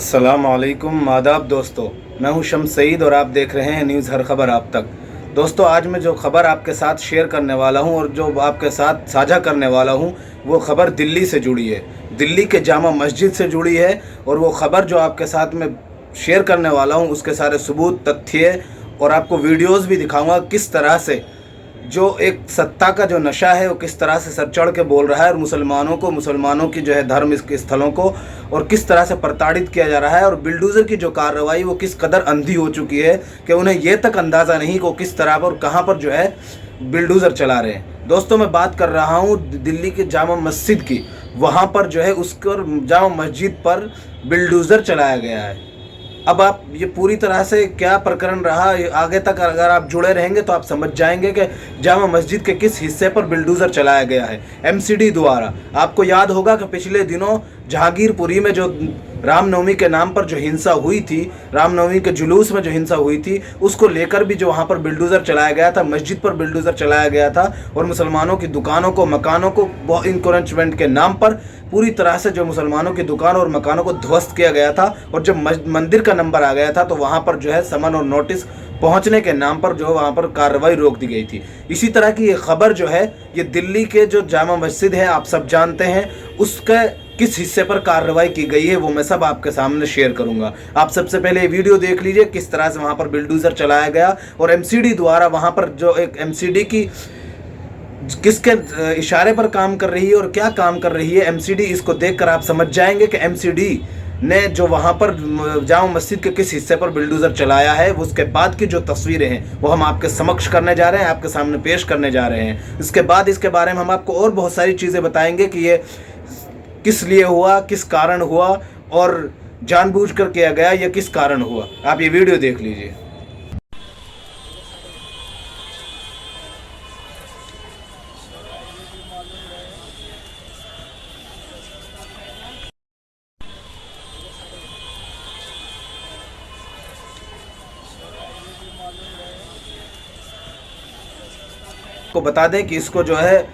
अस्सलामुअलैकुम आदाब दोस्तों, मैं हूं शम्स सईद और आप देख रहे हैं न्यूज़ हर खबर आप तक। दोस्तों, आज मैं जो खबर आपके साथ शेयर करने वाला हूं और जो आपके साथ साझा करने वाला हूं वो खबर दिल्ली से जुड़ी है, दिल्ली के जामा मस्जिद से जुड़ी है। और वो खबर जो आपके साथ में शेयर करने वाला हूं उसके सारे सबूत, तथ्य और आपको वीडियोज़ भी दिखाऊँगा किस तरह से जो एक सत्ता का जो नशा है वो किस तरह से सर चढ़ के बोल रहा है और मुसलमानों की जो है धर्म स्थलों को और किस तरह से प्रताड़ित किया जा रहा है। और बिल्डोज़र की जो कार्रवाई वो किस कदर अंधी हो चुकी है कि उन्हें ये तक अंदाज़ा नहीं कि वो किस तरह पर और कहाँ पर जो है बिल्डोज़र चला रहे हैं। दोस्तों, मैं बात कर रहा हूँ दिल्ली के जामा मस्जिद की। वहाँ पर जो है उसकर जामा मस्जिद पर बिल्डोज़र चलाया गया है। अब आप ये पूरी तरह से क्या प्रकरण रहा, आगे तक अगर आप जुड़े रहेंगे तो आप समझ जाएंगे कि जामा मस्जिद के किस हिस्से पर बिल्डोज़र चलाया गया है एमसीडी द्वारा। आपको याद होगा कि पिछले दिनों जहांगीरपुरी में जो रामनवमी के नाम पर जो हिंसा हुई थी, रामनवमी के जुलूस में जो हिंसा हुई थी, उसको लेकर भी जो वहाँ पर बिल्डोज़र चलाया गया था, मस्जिद पर बिल्डोज़र चलाया गया था और मुसलमानों की दुकानों को, मकानों को इंक्रोचमेंट के नाम पर पूरी तरह से जो मुसलमानों की दुकानों और मकानों को ध्वस्त किया गया था। और जब मंदिर का नंबर आ गया था तो वहाँ पर जो है समन और नोटिस पहुँचने के नाम पर जो वहाँ पर कार्रवाई रोक दी गई थी। इसी तरह की ये खबर जो है ये दिल्ली के जो जामा मस्जिद है, आप सब जानते हैं, उसके किस हिस्से पर कार्रवाई की गई है वो मैं सब आपके सामने शेयर करूंगा। आप सबसे पहले ये वीडियो देख लीजिए किस तरह से वहाँ पर बिल्डोज़र चलाया गया और एमसीडी द्वारा वहाँ पर जो एक एमसीडी की किसके इशारे पर काम कर रही है और क्या काम कर रही है एमसीडी, इसको देखकर आप समझ जाएंगे कि एमसीडी ने जो वहाँ पर जामा मस्जिद के किस हिस्से पर बिल्डोज़र चलाया है। उसके बाद की जो तस्वीरें हैं वो हम आपके समक्ष करने जा रहे हैं, आपके सामने पेश करने जा रहे हैं। इसके बाद इसके बारे में हम आपको और बहुत सारी चीज़ें बताएंगे कि ये किस लिए हुआ, किस कारण हुआ और जानबूझकर किया गया या किस कारण हुआ। आप ये वीडियो देख लीजिए। को बता दें कि इसको जो है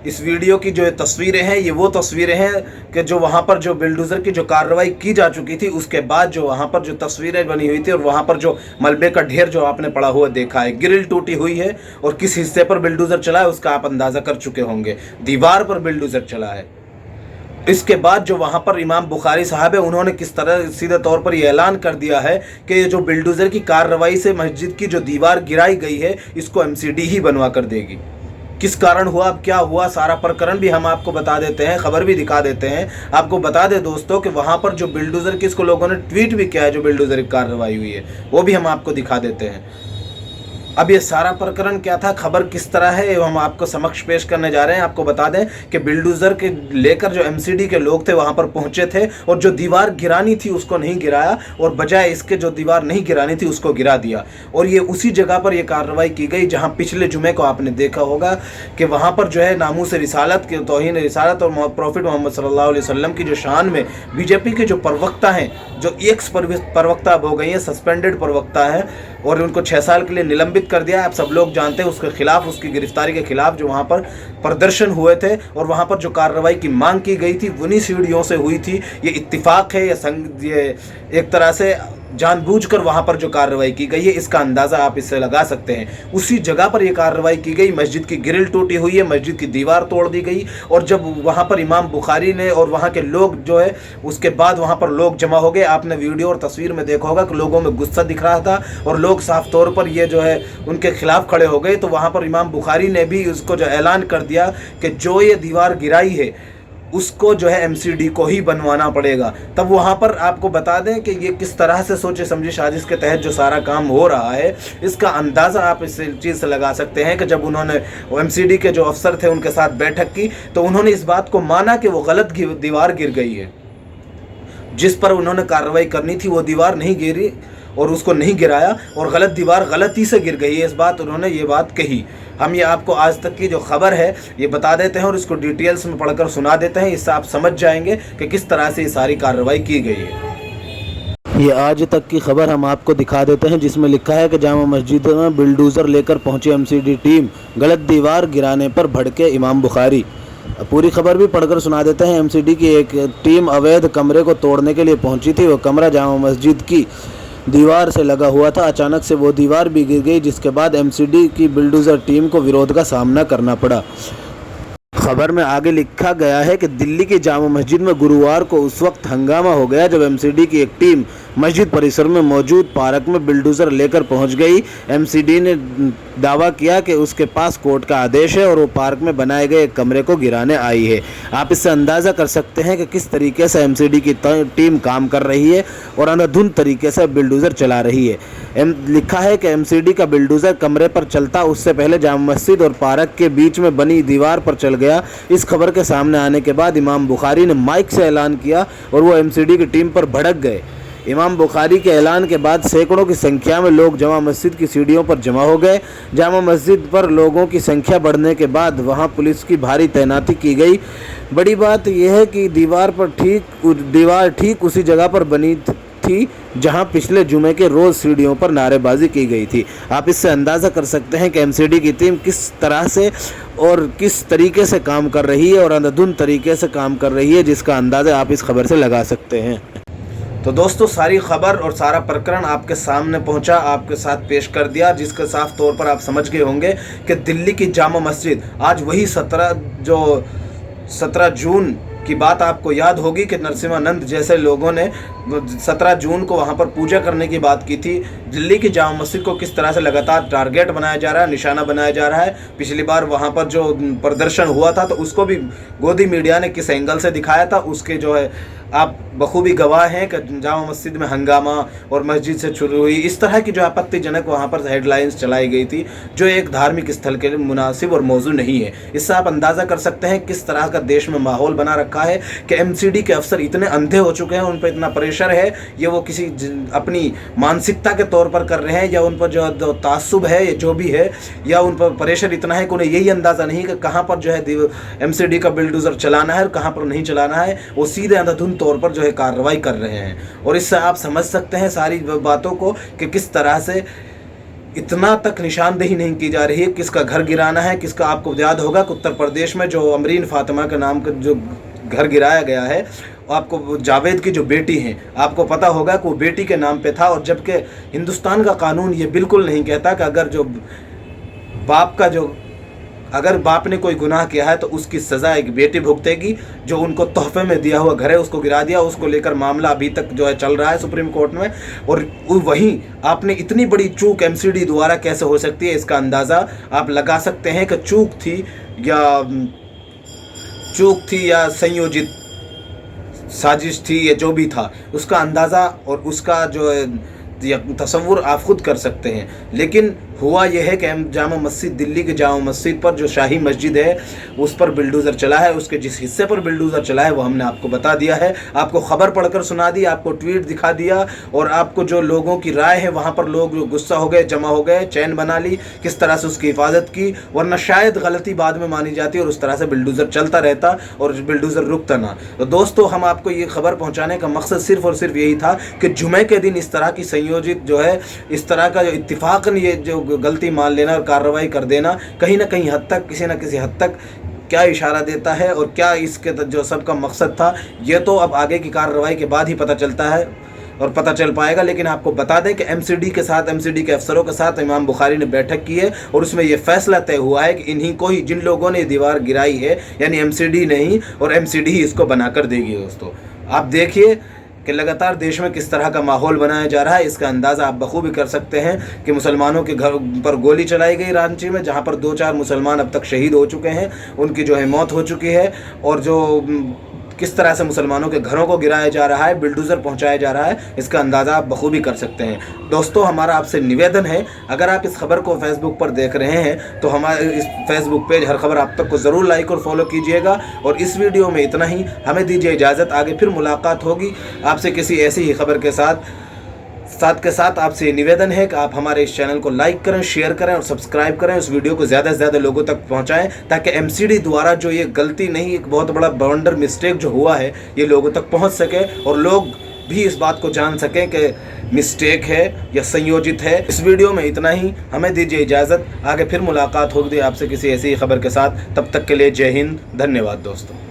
इस वीडियो की जो तस्वीरें हैं ये वो तस्वीरें हैं कि जो वहाँ पर जो बिल्डोज़र की जो कार्रवाई की जा चुकी थी उसके बाद जो वहाँ पर जो तस्वीरें बनी हुई थी और वहाँ पर जो मलबे का ढेर जो आपने पड़ा हुआ देखा है, ग्रिल टूटी हुई है और किस हिस्से पर बिल्डोज़र चला है उसका आप अंदाज़ा कर चुके होंगे। दीवार पर बिल्डोज़र चला है। इसके बाद जो वहाँ पर इमाम बुखारी साहब है उन्होंने किस तरह सीधे तौर पर यह ऐलान कर दिया है कि ये जो बिल्डोज़र की कार्रवाई से मस्जिद की जो दीवार गिराई गई है इसको एमसीडी ही बनवा कर देगी। किस कारण हुआ, अब क्या हुआ, सारा प्रकरण भी हम आपको बता देते हैं, खबर भी दिखा देते हैं। आपको बता दें दोस्तों कि वहाँ पर जो बिल्डोज़र की, इसको लोगों ने ट्वीट भी किया है, जो बिल्डोज़र की कार्रवाई हुई है वो भी हम आपको दिखा देते हैं। अब ये सारा प्रकरण क्या था, खबर किस तरह है, हम आपको समक्ष पेश करने जा रहे हैं। आपको बता दें कि बिल्डोज़र के लेकर जो एमसीडी के लोग थे वहाँ पर पहुँचे थे और जो दीवार गिरानी थी उसको नहीं गिराया और बजाय इसके जो दीवार नहीं गिरानी थी उसको गिरा दिया। और ये उसी जगह पर यह कार्रवाई की गई जहाँ पिछले जुमे को आपने देखा होगा कि वहाँ पर जो है नामूस रिसालत के, तौहीन रिसालत और प्रॉफिट मोहम्मद सल्लल्लाहु अलैहि वसल्लम की जो शान में बीजेपी के जो प्रवक्ता हैं, जो एक्स प्रवक्ता अब हो गई हैं, सस्पेंडेड प्रवक्ता है और उनको 6 साल के लिए निलंबित कर दिया। आप सब लोग जानते हैं उसके खिलाफ, उसकी गिरफ्तारी के खिलाफ जो वहाँ पर प्रदर्शन हुए थे और वहाँ पर जो कार्रवाई की मांग की गई थी उन्हीं सीढ़ियों से हुई थी। ये इत्तिफाक है, ये एक तरह से जानबूझकर वहाँ पर जो कार्रवाई की गई है इसका अंदाज़ा आप इससे लगा सकते हैं। उसी जगह पर यह कार्रवाई की गई, मस्जिद की ग्रिल टूटी हुई है, मस्जिद की दीवार तोड़ दी गई और जब वहाँ पर इमाम बुखारी ने और वहाँ के लोग जो है उसके बाद वहाँ पर लोग जमा हो गए। आपने वीडियो और तस्वीर में देखा होगा कि लोगों में गुस्सा दिख रहा था और लोग साफ तौर पर ये जो है उनके खिलाफ खड़े हो गए। तो वहाँ पर इमाम बुखारी ने भी उसको जो ऐलान कर दिया कि जो ये दीवार गिराई है उसको जो है एमसीडी को ही बनवाना पड़ेगा। तब वहाँ पर आपको बता दें कि ये किस तरह से सोचे समझे साजिश के तहत जो सारा काम हो रहा है इसका अंदाज़ा आप इस चीज़ से लगा सकते हैं कि जब उन्होंने एमसीडी के जो अफसर थे उनके साथ बैठक की तो उन्होंने इस बात को माना कि वो गलत दीवार गिर गई है, जिस पर उन्होंने कार्रवाई करनी थी वो दीवार नहीं गिरी और उसको नहीं गिराया और गलत दीवार गलती से गिर गई है। इस बात उन्होंने ये बात कही। हम ये आपको आज तक की जो खबर है ये बता देते हैं और इसको डिटेल्स में पढ़कर सुना देते हैं, इससे आप समझ जाएंगे कि किस तरह से ये सारी कार्रवाई की गई है। ये आज तक की खबर हम आपको दिखा देते हैं जिसमें लिखा है कि जामा मस्जिद में बिल्डोज़र लेकर पहुंची एमसीडी टीम, गलत दीवार गिराने पर भड़के इमाम बुखारी। पूरी खबर भी पढ़कर सुना देते हैं। एमसीडी की एक टीम अवैध कमरे को तोड़ने के लिए पहुंची थी। वो कमरा जामा मस्जिद की दीवार से लगा हुआ था। अचानक से वो दीवार भी गिर गई, जिसके बाद एमसीडी की बिल्डोज़र टीम को विरोध का सामना करना पड़ा। खबर में आगे लिखा गया है कि दिल्ली की जामा मस्जिद में गुरुवार को उस वक्त हंगामा हो गया जब एमसीडी की एक टीम मस्जिद परिसर में मौजूद पार्क में बिल्डोज़र लेकर पहुंच गई। एमसीडी ने दावा किया कि उसके पास कोर्ट का आदेश है और वो पार्क में बनाए गए एक कमरे को गिराने आई है। आप इससे अंदाज़ा कर सकते हैं कि किस तरीके से एमसीडी की टीम काम कर रही है और अंधाधुंध तरीके से बिल्डोज़र चला रही है। लिखा है कि एमसीडी का बिल्डोज़र कमरे पर चलता उससे पहले जामा मस्जिद और पार्क के बीच में बनी दीवार पर चल गया। इस खबर के सामने आने के बाद इमाम बुखारी ने माइक से ऐलान किया और वो एमसीडी की टीम पर भड़क गए। इमाम बुखारी के ऐलान के बाद सैकड़ों की संख्या में लोग जामा मस्जिद की सीढ़ियों पर जमा हो गए। जामा मस्जिद पर लोगों की संख्या बढ़ने के बाद वहां पुलिस की भारी तैनाती की गई। बड़ी बात यह है कि दीवार ठीक उसी जगह पर बनी थी जहां पिछले जुमे के रोज़ सीढ़ियों पर नारेबाजी की गई थी। आप इससे अंदाज़ा कर सकते हैं कि एमसीडी की टीम किस तरह से और किस तरीके से काम कर रही है और अंधाधुंध तरीके से काम कर रही है, जिसका अंदाज़ा आप इस खबर से लगा सकते हैं। तो दोस्तों, सारी खबर और सारा प्रकरण आपके सामने पहुंचा, आपके साथ पेश कर दिया, जिसके साफ तौर पर आप समझ गए होंगे कि दिल्ली की जामा मस्जिद आज वही 17 जून की बात आपको याद होगी कि नरसिम्हानंद जैसे लोगों ने 17 जून को वहां पर पूजा करने की बात की थी। दिल्ली की जामा मस्जिद को किस तरह से लगातार टारगेट बनाया जा रहा है, निशाना बनाया जा रहा है। पिछली बार वहां पर जो प्रदर्शन हुआ था तो उसको भी गोदी मीडिया ने किस एंगल से दिखाया था, उसके जो है आप बखूबी गवाह हैं कि जामा मस्जिद में हंगामा और मस्जिद से शुरू हुई इस तरह की जो आपत्तिजनक वहाँ पर हेडलाइंस चलाई गई थी, जो एक धार्मिक स्थल के लिए मुनासिब और मौजू नहीं है। इससे आप अंदाज़ा कर सकते हैं किस तरह का देश में माहौल बना रखा है कि एमसीडी के अफसर इतने अंधे हो चुके हैं, उन पर इतना प्रेशर है, ये वो किसी अपनी मानसिकता के तौर पर कर रहे हैं या उन पर जो तासुब है या जो भी है, या उन पर प्रेशर इतना है कि उन्हें यही अंदाज़ा नहीं कि कहाँ पर जो है एमसीडी का बिल्डोज़र चलाना है और कहाँ पर नहीं चलाना है। वो सीधे अंधाधुंध तौर पर जो है कार्रवाई कर रहे हैं। और इससे आप समझ सकते हैं सारी बातों को कि किस तरह से इतना तक निशानदेही नहीं की जा रही है किसका घर गिराना है, किसका। आपको याद होगा कि उत्तर प्रदेश में जो अमरीन फातिमा के नाम का जो घर गिराया गया है, आपको जावेद की जो बेटी हैं, आपको पता होगा कि वो बेटी के नाम पे था। और जबकि हिंदुस्तान का कानून ये बिल्कुल नहीं कहता कि अगर बाप ने कोई गुनाह किया है तो उसकी सज़ा एक बेटी भुगतेगी। जो उनको तोहफे में दिया हुआ घर है उसको गिरा दिया, उसको लेकर मामला अभी तक जो है चल रहा है सुप्रीम कोर्ट में। और वहीं आपने इतनी बड़ी चूक एमसीडी द्वारा कैसे हो सकती है, इसका अंदाज़ा आप लगा सकते हैं कि चूक थी या संयोजित साजिश थी या जो भी था, उसका अंदाज़ा और उसका जो तसव्वुर आप खुद कर सकते हैं। लेकिन हुआ यह है कि जामा मस्जिद, दिल्ली की जामा मस्जिद पर जो शाही मस्जिद है उस पर बिल्डोज़र चला है। उसके जिस हिस्से पर बिल्डोज़र चला है वो हमने आपको बता दिया है, आपको खबर पढ़कर सुना दी, आपको ट्वीट दिखा दिया, और आपको जो लोगों की राय है वहाँ पर लोग गुस्सा हो गए, जमा हो गए, चैन बना ली, किस तरह से उसकी हिफाजत की, वरना शायद गलती बाद में मानी जाती और उस तरह से बिल्डोज़र चलता रहता और बिल्डोज़र रुकता ना। तो दोस्तों, हम आपको ये खबर पहुँचाने का मकसद सिर्फ और सिर्फ यही था कि जुमे के दिन इस तरह की संयोजित जो है, इस तरह का जो इत्तिफाकन ये जो गलती मान लेना और कार्रवाई कर देना कहीं ना कहीं हद तक, किसी न किसी हद तक क्या इशारा देता है और क्या इसके जो सबका मकसद था, ये तो अब आगे की कार्रवाई के बाद ही पता चलता है और पता चल पाएगा। लेकिन आपको बता दें कि एमसीडी के अफसरों के साथ इमाम बुखारी ने बैठक की है और उसमें यह फैसला तय हुआ है कि इन्हीं को ही, जिन लोगों ने दीवार गिराई है, यानी एमसीडी नहीं, और एमसीडी ही इसको बनाकर देगी। दोस्तों, आप देखिए कि लगातार देश में किस तरह का माहौल बनाया जा रहा है। इसका अंदाज़ा आप बखूबी कर सकते हैं कि मुसलमानों के घर पर गोली चलाई गई रांची में, जहां पर 2-4 मुसलमान अब तक शहीद हो चुके हैं, उनकी जो है मौत हो चुकी है, और जो किस तरह से मुसलमानों के घरों को गिराया जा रहा है, बिल्डोज़र पहुंचाया जा रहा है, इसका अंदाज़ा आप बखूबी कर सकते हैं। दोस्तों, हमारा आपसे निवेदन है, अगर आप इस खबर को फेसबुक पर देख रहे हैं तो हमारे इस फेसबुक पेज हर खबर आप तक को ज़रूर लाइक और फॉलो कीजिएगा। और इस वीडियो में इतना ही, हमें दीजिए इजाज़त, आगे फिर मुलाकात होगी आपसे किसी ऐसी ही खबर के साथ के साथ आपसे निवेदन है कि आप हमारे इस चैनल को लाइक करें, शेयर करें और सब्सक्राइब करें। उस वीडियो को ज़्यादा से ज़्यादा लोगों तक पहुंचाएं ताकि एमसीडी द्वारा जो ये गलती नहीं, एक बहुत बड़ा ब्लंडर मिस्टेक जो हुआ है, ये लोगों तक पहुंच सके और लोग भी इस बात को जान सकें कि मिस्टेक है या संयोजित है। इस वीडियो में इतना ही, हमें दीजिए इजाज़त। आगे फिर मुलाकात होगी आपसे किसी ऐसी खबर के साथ। तब तक के लिए जय हिंद, धन्यवाद दोस्तों।